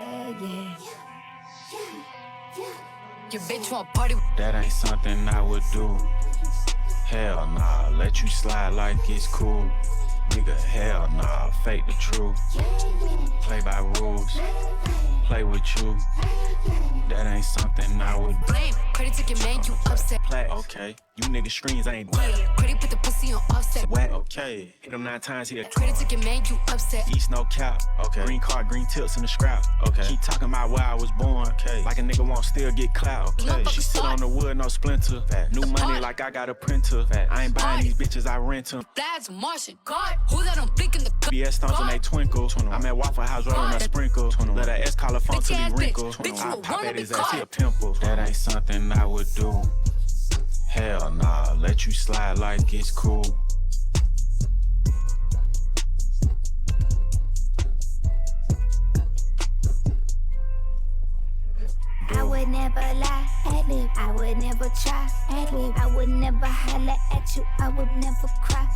Yeah. Your bitch want party. That ain't something I would do. Hell nah, let you slide like it's cool. Nigga, hell nah, fake the truth. Play by rules, play with you. That ain't something I would do. Blame, credit took your man, you upset. Play, okay, you nigga screens ain't Yeah, credit put the pussy on offset. wet. Okay, hit him 9 times, he a Credit took your man, you upset. East no cap, okay. Green card, green tips in the scrap, okay. Keep talking about where I was born, okay. Like a nigga won't still get clout, okay. She sit on the wood, no splinter. Fact. New money like I got a printer. Fact. I ain't buying these bitches, I rent them. That's Martian. God, who that don't blink in the cup? BS stones and they twinkle. I'm at Waffle House rolling a sprinkle. Let her S call her phone till he wrinkle. I pop at his ass, he a pimple. That ain't something I would do. Hell nah, let you slide like it's cool. I would never lie, ad-lib. I would never try, ad-lib. I would never holler at you, I would never cry.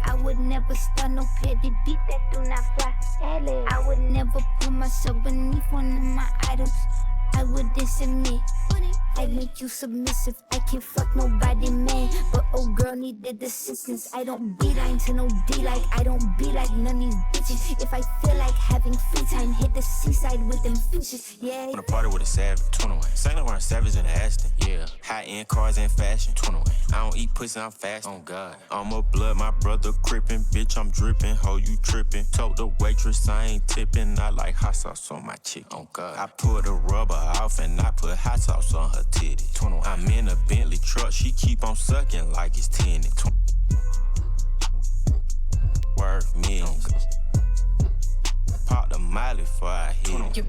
I would never start no petty beat that do not fly, ad-lib. I would never put myself beneath one of my idols. I wouldn't submit, I make you submissive. I can't fuck nobody, man, but oh girl needed assistance. I don't be lying to no D, like I don't be like none of these bitches. If I feel like having free time, hit the seaside with them fishes, yeah. Wanna party with a savage, 21. Saint Laurent Savage in the Aston, yeah. High-end cars and fashion, 21. I don't eat pussy, I'm fast, oh God. I'm a blood, my brother crippin', bitch, I'm drippin', ho, you trippin'. Told the waitress I ain't tippin', I like hot sauce on my chicken, oh God. I pulled the rubber off and I put hot sauce on her titty, 21. I'm in a Bentley truck, she keep on sucking like it's tinted. Worth millions. Pop the Miley before I hit it.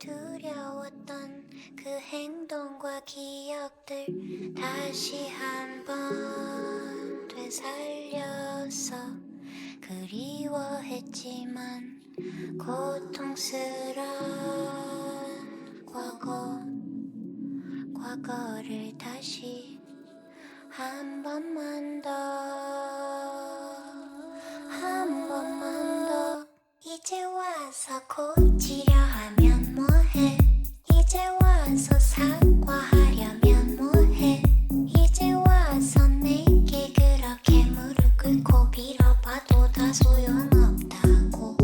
두려웠던 그 행동과 기억들 다시 한번 되살려서 그리워했지만 고통스런 과거를 다시 한 번만 더 이제 와서 고치려 하면 뭐해 이제 와서 사과하려면 뭐해 이제 와서 내게 그렇게 무릎 꿇고 빌어봐도 다 소용없다고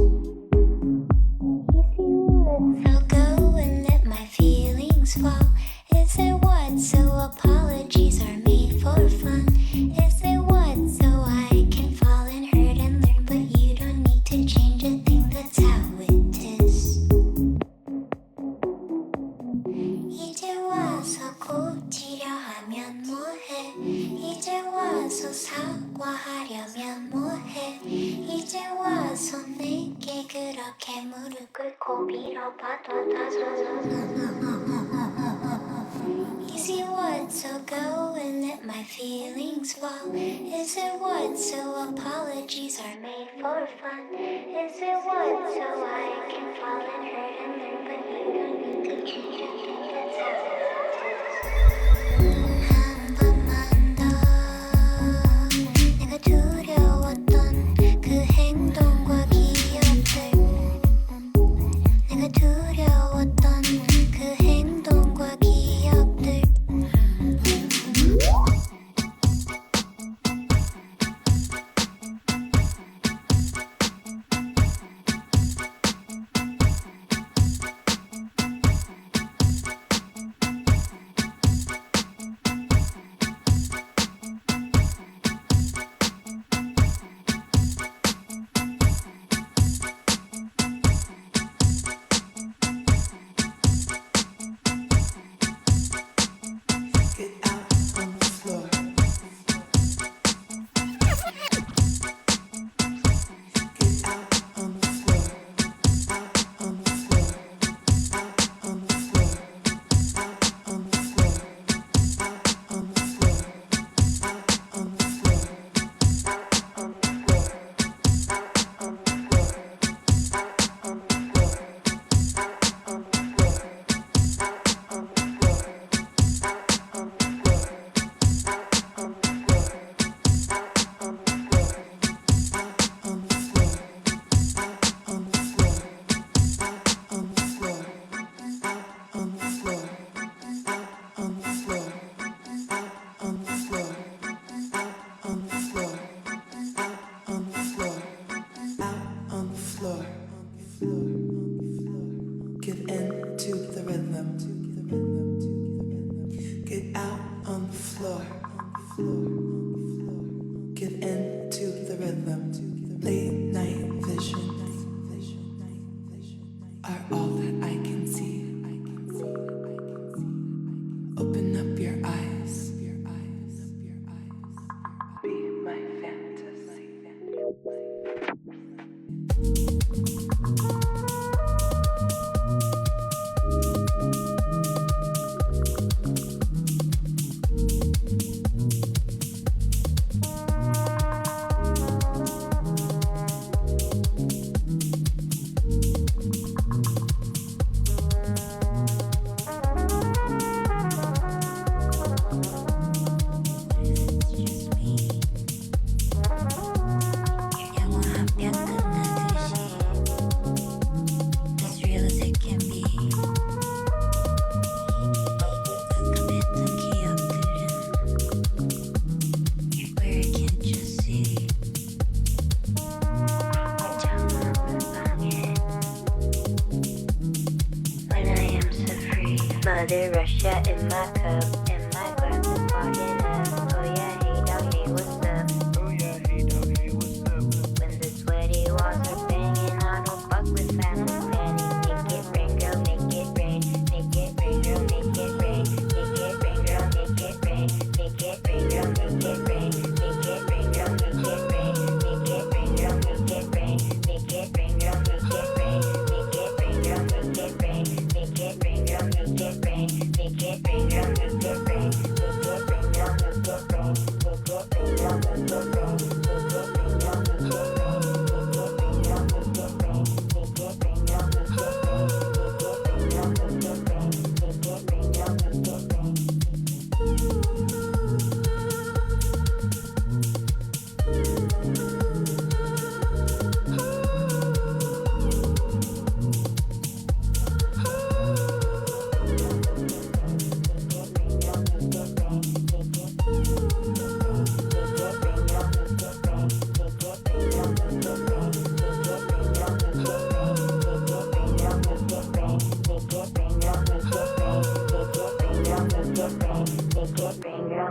So go and let my feelings fall Is it what? So apologies are made for fun Is it what? So I can fall and hurt and learn But you don't need to change a thing, that's how it is 이제 와서 고치려 하면 뭐해 이제 와서 사과하려면 뭐해 이제 와서 내게 그렇게 무릎 꿇고 빌어봐도 다 Is it what? So go and let my feelings fall Is it what? So apologies are made for fun Is it what? So I can fall and hurt and learn But you don't need to change a thing, that's how 한 번만 더 내가 두려웠던 그 행동과 기억들 내가 두려웠던 그 행동과 기억들 Mother Russia in my cup, and my glass is fogging up. Oh yeah, hey dog, hey what's up? Oh yeah, hey dog, hey what's up? When the sweaty walls are banging, I don't fuck with family planning. Make it rain, girl, make it rain. Make it rain, girl, make it rain. Make it rain, girl, make it rain. Make it rain, girl, make it rain. Make it rain, girl, make it rain. Make it rain, girl, make it rain. Make it rain, girl, make it rain. Make it rain, girl, make it rain. Make it rain, girl, make it rain. Make it rain, girl, make it rain. Make it rain, girl, make it rain. Make it rain, girl, make it rain. Make it rain, girl, make it rain. Make it rain, girl, make it rain. Make it rain, girl, make it rain. Make it rain, girl, make it rain.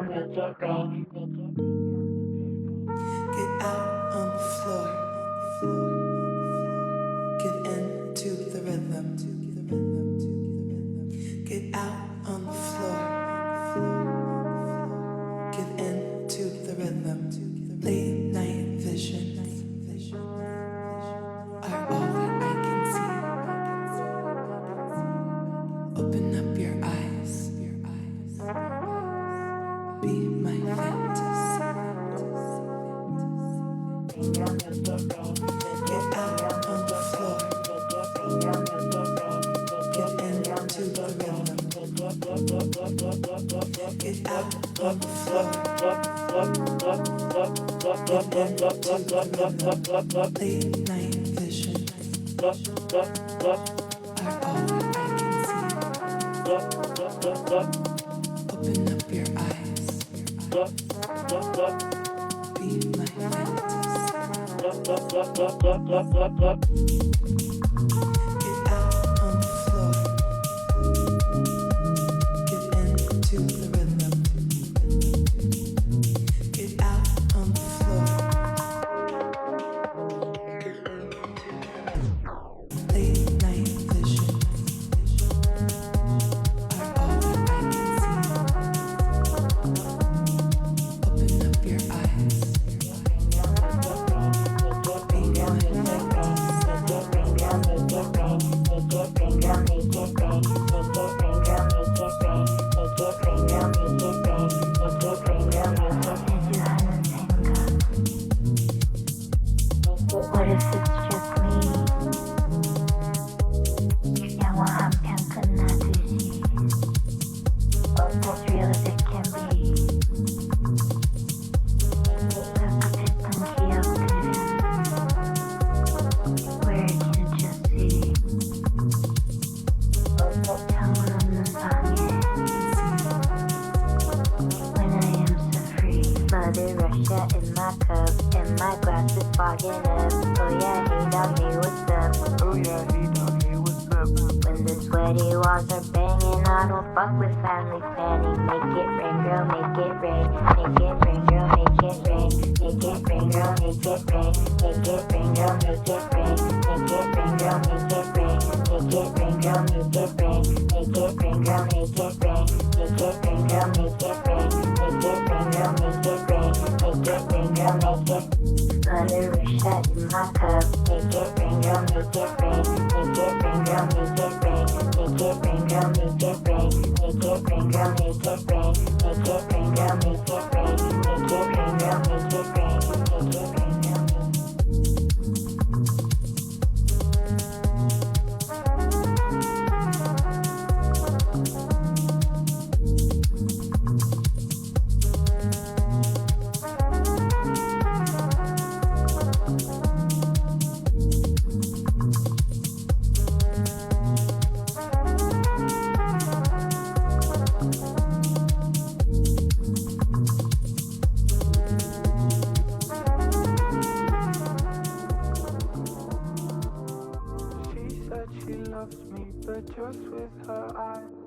make it rain. Get out on the floor. Get into the rhythm. Get out on the floor. Get into the rhythm. Late night visions are all that I can see. Open up your eyes. Be my fantasy. Get out on the floor. Get into the rhythm. Get out on the floor. Late night visions are all that I can see. Open up your eyes. Be my fantasy. Get out on the floor. Get into the rhythm. Get out on the floor. Late night visions are all that I can see. Open up your eyes. What if it's just me? Yang wahamkan kena tusi. As real as it can be. Kakapitang kiyak din. Where can just see? Tawanan ng pangit. When I am so free. Mother Russia in my cup. And my glass is fogging up. Oh yeah, hey dog, hey what's up? Oh yeah, hey dog, hey what's up? When the sweaty walls are banging, I don't fuck with family planning. Make it rain, girl, make it rain. Make it rain, girl, make it rain. Make it rain, girl, make it rain. Make it rain, girl, make it rain. Make it rain, girl, make it rain. Make it rain, girl, make it rain. Make it rain, girl, make it rain. Make it rain, girl, make it rain. Make it rain, girl, make it rain. Make it rain, girl, make it. Mother Russia in my cup. Make it rain, girl, make it rain. Make it rain, girl, make it rain. Make it rain, girl, make it rain. Make it rain, girl, make it rain. Make it rain, girl, make it rain. Make it rain, girl, make it rain. Make it rain, girl, make it rain. Just with her eyes,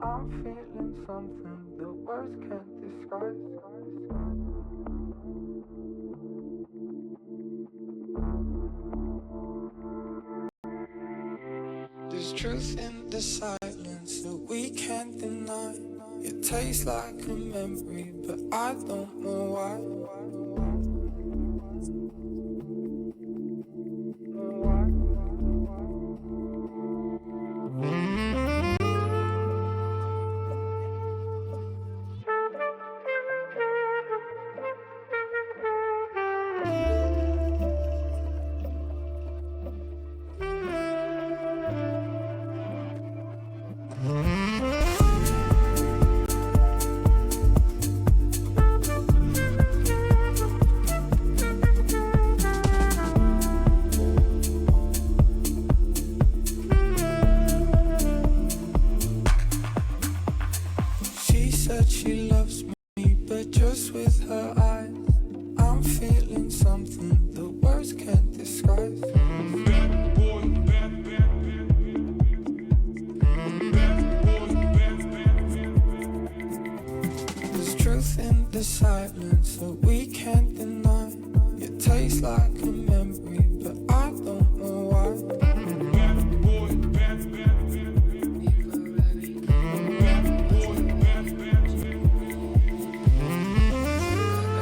I'm feeling something the words can't describe. There's truth in the silence that we can't deny. It tastes like a memory, but I don't know why. She loves me, but just with her eyes, I'm feeling something the words can't describe. There's truth in the silence that we can't deny. It tastes like a memory, but I don't know why.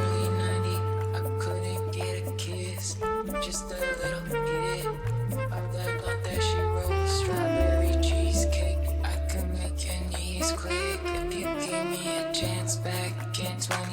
Early 90, I couldn't get a kiss. Just a little bit of that love that she wrote. Strawberry cheesecake, I could make your knees quake. If you give me a chance back in 20